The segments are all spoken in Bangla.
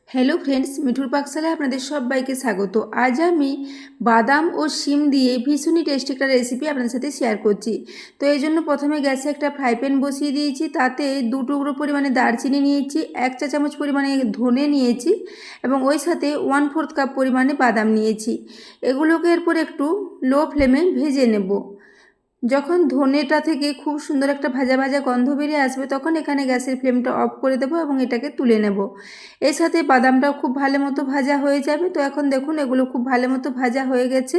হ্যালো ফ্রেন্ডস, মিঠুর পাকশালায় আপনাদের সবাইকে স্বাগত। আজ আমি বাদাম ও শিম দিয়ে ভীষণই টেস্টি একটা রেসিপি আপনাদের সাথে শেয়ার করছি। তো এই জন্য প্রথমে গ্যাসে একটা ফ্রাই প্যান বসিয়ে দিয়েছি, তাতে 2 টুকরো পরিমাণে দারচিনি নিয়েছি, 1 চা চামচ পরিমাণে ধনে নিয়েছি এবং ওই সাথে 1/4 কাপ পরিমাণে বাদাম নিয়েছি। এগুলোকে এরপর একটু লো ফ্লেমে ভেজে নেব। যখন ধনেটা থেকে খুব সুন্দর একটা ভাজা ভাজা গন্ধ বেরিয়ে আসবে, তখন এখানে গ্যাসের ফ্লেমটা অফ করে দেবো এবং এটাকে তুলে নেব। এর সাথে বাদামটাও খুব ভালো মতো ভাজা হয়ে যাবে। তো এখন দেখুন এগুলো খুব ভালো মতো ভাজা হয়ে গেছে,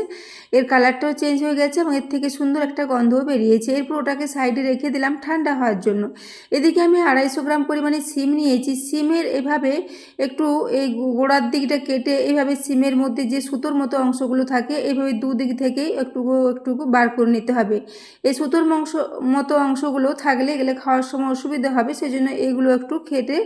এর কালারটাও চেঞ্জ হয়ে গেছে এবং এর থেকে সুন্দর একটা গন্ধও বেরিয়েছে। এরপর ওটাকে সাইডে রেখে দিলাম ঠান্ডা হওয়ার জন্য। এদিকে আমি 250 গ্রাম পরিমাণে সিম নিয়েছি। সিমের এভাবে একটু এই গোড়ার দিকটা কেটে এইভাবে সিমের মধ্যে যে সুতোর মতো অংশগুলো থাকে এইভাবে দুদিক থেকেই একটু একটু বার করে নিতে হবে। এই সুতোর মতো অংশগুলো থাকলে গেলে খাওয়ার সময় অসুবিধা হবে, সেজন্য এগুলো একটু কেটে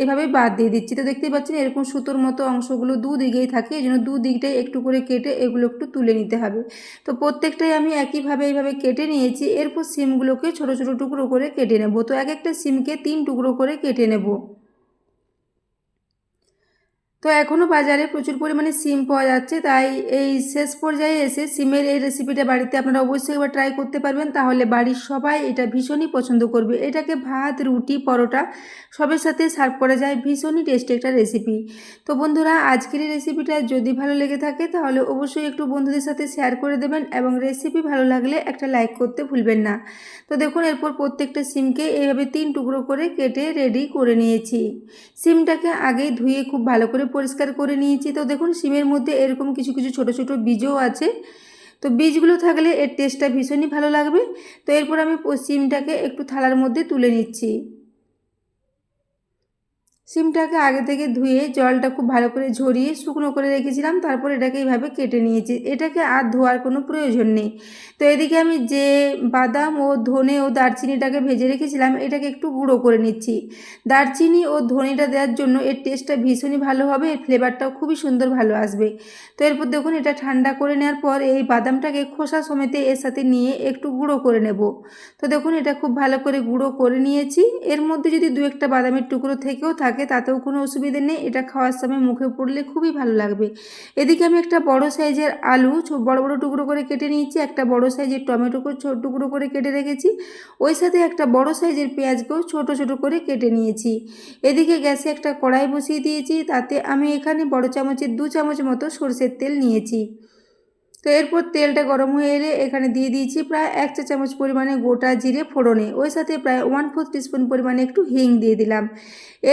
এভাবে বাদ দিয়ে দিচ্ছি। তো দেখতেই পাচ্ছেন এরকম সুতোর মতো অংশগুলো দুদিকেই থাকে, এই জন্য দুদিকটাই একটু করে কেটে এগুলো একটু তুলে নিতে হবে। তো প্রত্যেকটাই আমি একইভাবে এইভাবে কেটে নিয়েছি। এরপর সিমগুলোকে ছোট ছোট টুকরো করে কেটে নেব। তো এক একটা সিমকে 3 টুকরো করে কেটে নেব। তো এখনও বাজারে প্রচুর পরিমাণে সিম পাওয়া যাচ্ছে, তাই এই শেষ পর্যায়ে এসে সিমের এই রেসিপিটা বাড়িতে আপনারা অবশ্যই একবার ট্রাই করতে পারবেন। তাহলে বাড়ির সবাই এটা ভীষণই পছন্দ করবে। এটাকে ভাত, রুটি, পরোটা সবের সাথে সার্ভ করা যায়। ভীষণই টেস্টি একটা রেসিপি। তো বন্ধুরা, আজকের এই রেসিপিটা যদি ভালো লেগে থাকে তাহলে অবশ্যই একটু বন্ধুদের সাথে শেয়ার করে দেবেন এবং রেসিপি ভালো লাগলে একটা লাইক করতে ভুলবেন না। তো দেখুন এরপর প্রত্যেকটা সিমকে এইভাবে 3 টুকরো করে কেটে রেডি করে নিয়েছি। সিমটাকে আগেই ধুয়ে খুব ভালো করে পরিষ্কার করে নিয়েছি। তো দেখুন সিমের মধ্যে এরকম কিছু কিছু ছোট ছোট বীজও আছে। তো বীজগুলো থাকলে এর টেস্টটা ভীষণই ভালো লাগবে। তো এরপর আমি সিমটাকে একটু থালার মধ্যে তুলে নিচ্ছি। সিমটাকে আগে থেকে ধুয়ে জলটা খুব ভালো করে ঝরিয়ে শুকনো করে রেখেছিলাম, তারপর এটাকে এইভাবে কেটে নিয়েছি। এটাকে আর ধোয়ার কোনো প্রয়োজন নেই। তো এদিকে আমি যে বাদাম ও ধনে ও দারচিনিটাকে ভেজে রেখেছিলাম, এটাকে একটু গুঁড়ো করে নিচ্ছি। দারচিনি ও ধনেটা দেওয়ার জন্য এর টেস্টটা ভীষণই ভালো হবে, এর ফ্লেভারটাও খুবই সুন্দর ভালো আসবে। তো এরপর দেখুন এটা ঠান্ডা করে নেওয়ার পর এই বাদামটাকে খোসা সমেত এর সাথে নিয়ে একটু গুঁড়ো করে নেব। তো দেখুন এটা খুব ভালো করে গুঁড়ো করে নিয়েছি। এর মধ্যে যদি 2-1টা বাদামের টুকরো থেকেও থাকে তাতেও কোনো অসুবিধে নেই, এটা খাওয়ার সময় মুখে পড়লে খুবই ভালো লাগবে। এদিকে আমি একটা বড় সাইজের আলু বড় বড় টুকরো করে কেটে নিয়েছি, একটা বড় সাইজের টমেটোকে ছোট টুকরো করে কেটে রেখেছি, ওই সাথে একটা বড় সাইজের পেঁয়াজকেও ছোট ছোট করে কেটে নিয়েছি। এদিকে গ্যাসে একটা কড়াই বসিয়ে দিয়েছি, তাতে আমি এখানে বড় চামচের 2 চামচ মতো সরষের তেল নিয়েছি। তো এরপর তেলটা গরম হয়ে এলে এখানে দিয়ে দিয়েছি প্রায় 1 চা চামচ পরিমাণে গোটা জিরে ফোড়নে, ওই সাথে প্রায় 1/4 টিস্পুন পরিমাণে একটু হিং দিয়ে দিলাম।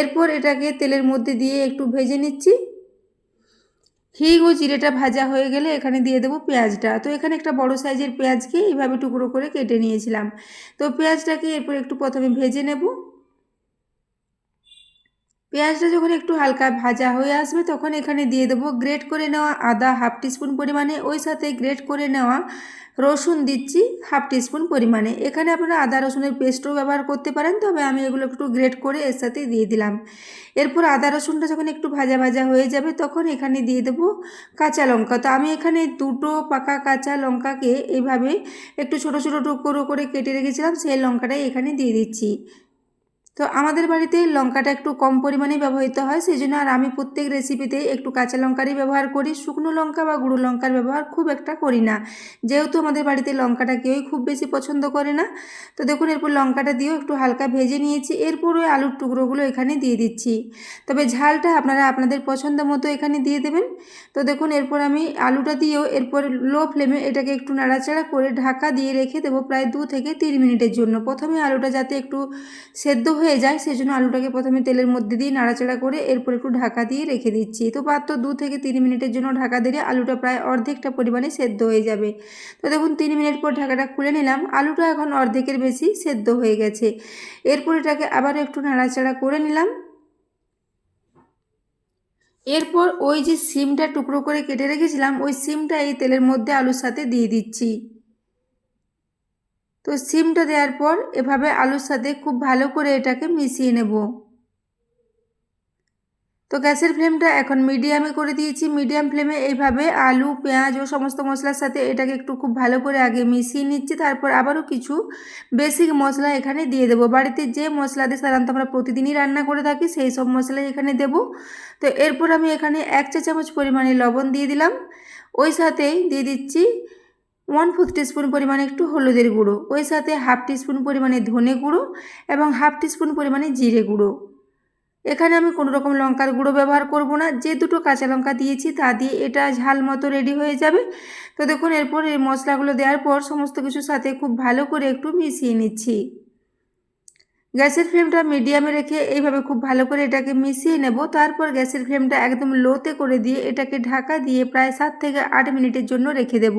এরপর এটাকে তেলের মধ্যে দিয়ে একটু ভেজে নিচ্ছি। হিং ও জিরেটা ভাজা হয়ে গেলে এখানে দিয়ে দেবো পেঁয়াজটা। তো এখানে একটা বড় সাইজের পেঁয়াজকে এইভাবে টুকরো করে কেটে নিয়েছিলাম। তো পেঁয়াজটাকে এরপর একটু প্রথমে ভেজে নেব। পেঁয়াজটা যখন একটু হালকা ভাজা হয়ে আসবে তখন এখানে দিয়ে দেবো গ্রেট করে নেওয়া আদা 1/2 টিস্পুন পরিমাণে, ওই সাথে গ্রেট করে নেওয়া রসুন দিচ্ছি 1/2 টিস্পুন পরিমাণে। এখানে আপনারা আদা রসুনের পেস্টও ব্যবহার করতে পারেন, তবে আমি এগুলো একটু গ্রেট করে এর সাথে দিয়ে দিলাম। এরপর আদা রসুনটা যখন একটু ভাজা ভাজা হয়ে যাবে তখন এখানে দিয়ে দেবো কাঁচা লঙ্কা। তো আমি এখানে 2টো পাকা কাঁচা লঙ্কাকে এইভাবে একটু ছোট ছোট টুকরো করে কেটে রেখেছিলাম, সেই লঙ্কাটাই এখানে দিয়ে দিচ্ছি। তো আমাদের বাড়িতে লঙ্কাটা একটু কম পরিমাণে ব্যবহৃত হয়, সেই জন্য আর আমি প্রত্যেক রেসিপিতে একটু কাঁচা লঙ্কারই ব্যবহার করি, শুকনো লঙ্কা বা গুঁড়ো লঙ্কার ব্যবহার খুব একটা করি না, যেহেতু আমাদের বাড়িতে লঙ্কাটা কেউই খুব বেশি পছন্দ করে না। তো দেখুন এরপর লঙ্কাটা দিয়েও একটু হালকা ভেজে নিয়েছি। এরপর ওই আলুর টুকরোগুলো এখানে দিয়ে দিচ্ছি, তবে ঝালটা আপনারা আপনাদের পছন্দ মতো এখানে দিয়ে দেবেন। তো দেখুন এরপর আমি আলুটা দিয়েও এরপর লো ফ্লেমে এটাকে একটু নাড়াচাড়া করে ঢাকা দিয়ে রেখে দেবো প্রায় 2 থেকে 3 মিনিটের জন্য। প্রথমে আলুটা যাতে একটু সেদ্ধ হয়ে যায় সেজন্য আলুটাকে প্রথমে তেলের মধ্যে দিয়ে নাড়াচাড়া করে এরপর একটু ঢাকা দিয়ে রেখে দিচ্ছি। তো মাত্র 2 থেকে 3 মিনিটের জন্য ঢাকা দিলে আলুটা প্রায় অর্ধেকটা পরিমাণে সেদ্ধ হয়ে যাবে। তো দেখুন 3 মিনিট পর ঢাকাটা খুলে নিলাম, আলুটা এখন অর্ধেকের বেশি সেদ্ধ হয়ে গেছে। এরপর এটাকে আবার একটু নাড়াচাড়া করে নিলাম। এরপর ওই যে সিমটা টুকরো করে কেটে রেখেছিলাম ওই সিমটা এই তেলের মধ্যে আলুর সাথে দিয়ে দিচ্ছি। তো সিমটা দেওয়ার পর এভাবে আলুর সাথে খুব ভালো করে এটাকে মিশিয়ে নেব। তো গ্যাসের ফ্লেমটা এখন মিডিয়ামে করে দিয়েছি। মিডিয়াম ফ্লেমে এইভাবে আলু, পেঁয়াজ ও সমস্ত মশলার সাথে এটাকে একটু খুব ভালো করে আগে মিশিয়ে নিচ্ছি। তারপর আবারও কিছু বেসিক মশলা এখানে দিয়ে দেবো। বাড়িতে যে মশলা দিয়ে সাধারণত আমরা প্রতিদিনই রান্না করে থাকি সেই সব মশলাই এখানে দেব। তো এরপর আমি এখানে 1 চা চামচ পরিমাণে লবণ দিয়ে দিলাম। ওই সাথেই দিয়ে দিচ্ছি 1/4 টিস্পুন পরিমাণে একটু হলুদের গুঁড়ো, ওই সাথে 1/2 টিস্পুন পরিমাণে ধনে গুঁড়ো এবং 1/2 টিস্পুন পরিমাণে জিরে গুঁড়ো। এখানে আমি কোনো রকম লঙ্কার গুঁড়ো ব্যবহার করব না, যে দুটো কাঁচা লঙ্কা দিয়েছি তা দিয়ে এটা ঝাল মতো রেডি হয়ে যাবে। তো দেখুন এরপর এই মশলাগুলো দেওয়ার পর সমস্ত কিছুর সাথে খুব ভালো করে একটু মিশিয়ে নিচ্ছি। গ্যাসের ফ্লেমটা মিডিয়ামে রেখে এইভাবে খুব ভালো করে এটাকে মিশিয়ে নেব। তারপর গ্যাসের ফ্লেমটা একদম লোতে করে দিয়ে এটাকে ঢাকা দিয়ে প্রায় 7 থেকে 8 মিনিটের জন্য রেখে দেব,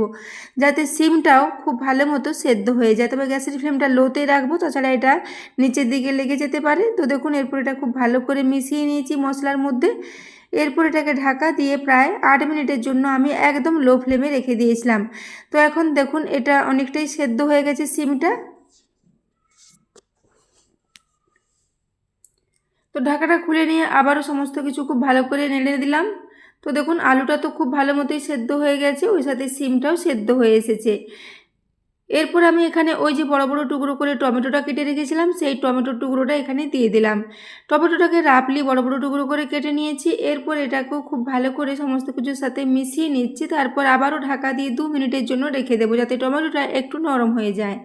যাতে সিমটাও খুব ভালো মতো সেদ্ধ হয়ে যায়। তবে গ্যাসের ফ্লেমটা লোতে রাখবো, তাছাড়া এটা নিচের দিকে লেগে যেতে পারে। তো দেখুন এরপর এটা খুব ভালো করে মিশিয়ে নিয়েছি মশলার মধ্যে। এরপর এটাকে ঢাকা দিয়ে প্রায় 8 মিনিটের জন্য আমি একদম লো ফ্লেমে রেখে দিয়েছিলাম। তো এখন দেখুন এটা অনেকটাই সেদ্ধ হয়ে গেছে সিমটা। তো ঢাকাটা খুলে নিয়ে আবারও সমস্ত কিছু খুব ভালো করে নেড়ে দিলাম। তো দেখুন আলুটা তো খুব ভালো মতোই সেদ্ধ হয়ে গেছে, ওই সাথে সিমটাও সেদ্ধ হয়ে এসেছে। এরপর আমি এখানে ওই যে বড় বড় টুকরো করে টমেটোটা কেটে রেখেছিলাম সেই টমেটোর টুকরোটা এখানে দিয়ে দিলাম। টমেটোটাকে রাফলি বড় বড় টুকরো করে কেটে নিয়েছি। এরপর এটাকেও খুব ভালো করে সমস্ত কিছুর সাথে মিশিয়ে নিচ্ছি। তারপর আবারও ঢাকা দিয়ে 2 মিনিটের জন্য রেখে দেবো, যাতে টমেটোটা একটু নরম হয়ে যায়।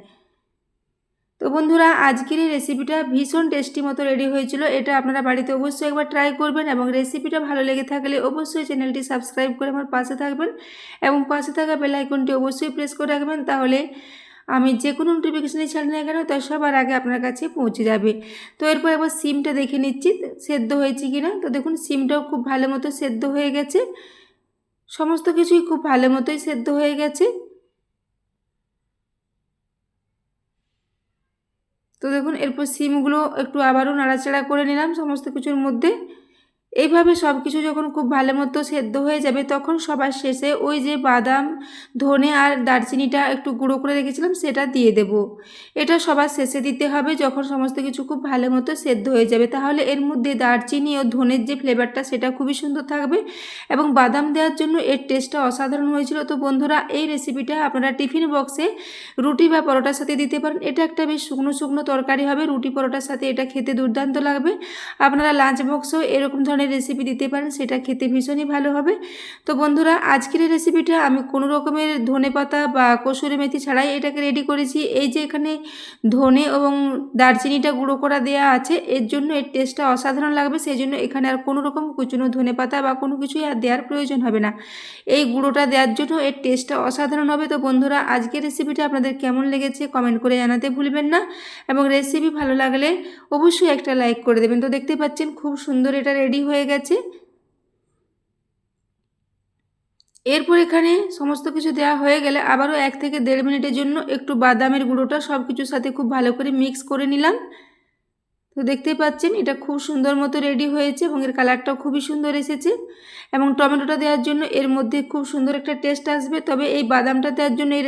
তো বন্ধুরা আজকের এই রেসিপিটা ভীষণ টেস্টি মতো রেডি হয়েছিল। এটা আপনারা বাড়িতে অবশ্যই একবার ট্রাই করবেন এবং রেসিপিটা ভালো লেগে থাকলে অবশ্যই চ্যানেলটি সাবস্ক্রাইব করে আমার পাশে থাকবেন এবং পাশে থাকা বেল আইকনটি অবশ্যই প্রেস করে রাখবেন, তাহলে আমি যে কোনো নোটিফিকেশানই ছাড়ি না কেন তার সবার আগে আপনার কাছে পৌঁছে যাবে। তো এরপর একবার সিমটা দেখে নিচ্ছি সেদ্ধ হয়েছে কিনা। তো দেখুন সিমটাও খুব ভালো মতো সেদ্ধ হয়ে গেছে, সমস্ত কিছুই খুব ভালো মতোই সেদ্ধ হয়ে গেছে। তো দেখুন এরপর সিমগুলো একটু আবারও নাড়াচাড়া করে নিলাম সমস্ত কিছুর মধ্যে। এইভাবে সব কিছু যখন খুব ভালো মতো সেদ্ধ হয়ে যাবে তখন সবার শেষে ওই যে বাদাম, ধনে আর দারচিনিটা একটু গুঁড়ো করে রেখেছিলাম সেটা দিয়ে দেব। এটা সবার শেষে দিতে হবে যখন সমস্ত কিছু খুব ভালো মতো সেদ্ধ হয়ে যাবে, তাহলে এর মধ্যে দারচিনি ও ধনের যে ফ্লেভারটা সেটা খুবই সুন্দর থাকবে এবং বাদাম দেওয়ার জন্য এর টেস্টটা অসাধারণ হয়েছিল। তো বন্ধুরা এই রেসিপিটা আপনারা টিফিন বক্সে রুটি বা পরোটার সাথে দিতে পারেন। এটা একটা বেশ শুকনো শুকনো তরকারি হবে, রুটি পরোটার সাথে এটা খেতে দুর্দান্ত লাগবে। আপনারা লাঞ্চ বক্সেও এরকম ধরনের রেসিপি দিতে পারেন, সেটা খেতে ভীষণই ভালো হবে। তো বন্ধুরা আজকের এই রেসিপিটা আমি কোনো রকমের ধনেপাতা বা কসুরি মেথি ছাড়াই এটাকে রেডি করেছি। এই যে এখানে ধনে এবং দারচিনিটা গুঁড়ো করা দেওয়া আছে, এর জন্য এর টেস্টটা অসাধারণ লাগবে। সেই জন্য এখানে আর কোনো রকম কুচনো ধনেপাতা বা কোনো কিছুই আর দেওয়ার প্রয়োজন হবে না। এই গুঁড়োটা দেওয়ার জন্য এর টেস্টটা অসাধারণ হবে। তো বন্ধুরা আজকের রেসিপিটা আপনাদের কেমন লেগেছে কমেন্ট করে জানাতে ভুলবেন না এবং রেসিপি ভালো লাগলে অবশ্যই একটা লাইক করে দেবেন। তো দেখতে পাচ্ছেন খুব সুন্দর এটা রেডি হয়ে গেছে। এরপর এখানে সমস্ত কিছু দেওয়া হয়ে গেলে আবারও 1 থেকে 1.5 মিনিটের জন্য একটু বাদামের গুঁড়োটা সব কিছুর সাথে খুব ভালো করে মিক্স করে নিলাম। তো দেখতেই পাচ্ছেন এটা খুব সুন্দর মতো রেডি হয়েছে এবং এর কালারটাও খুবই সুন্দর এসেছে এবং টমেটোটা দেওয়ার জন্য এর মধ্যে খুব সুন্দর একটা টেস্ট আসবে। তবে এই বাদামটা দেওয়ার জন্য এই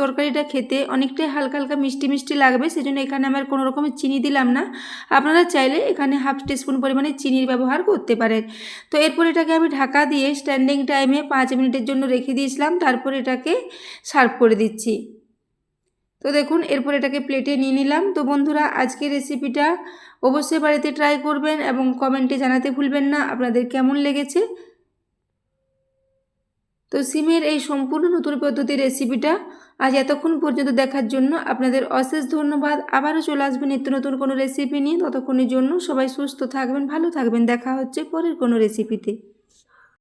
তরকারিটা খেতে অনেকটাই হালকা হালকা মিষ্টি মিষ্টি লাগবে, সেজন্য এখানে আমার কোনো রকমের চিনি দিলাম না। আপনারা চাইলে এখানে 1/2 টিস্পুন পরিমাণে চিনির ব্যবহার করতে পারেন। তো এরপর এটাকে আমি ঢাকা দিয়ে স্ট্যান্ডিং টাইমে 5 মিনিটের জন্য রেখে দিয়েছিলাম, তারপর এটাকে সার্ভ করে দিচ্ছি। তো দেখুন এরপর এটাকে প্লেটে নিয়ে নিলাম। তো বন্ধুরা আজকের রেসিপিটা অবশ্যই বাড়িতে ট্রাই করবেন এবং কমেন্টে জানাতে ভুলবেন না আপনাদের কেমন লেগেছে। তো সিমের এই সম্পূর্ণ নতুন পদ্ধতির রেসিপিটা আজ এতক্ষণ পর্যন্ত দেখার জন্য আপনাদের অশেষ ধন্যবাদ। আবারও চলে আসবেন নিত্য নতুন কোনো রেসিপি নিয়ে। ততক্ষণের জন্য সবাই সুস্থ থাকবেন, ভালো থাকবেন। দেখা হচ্ছে পরের কোনো রেসিপিতে।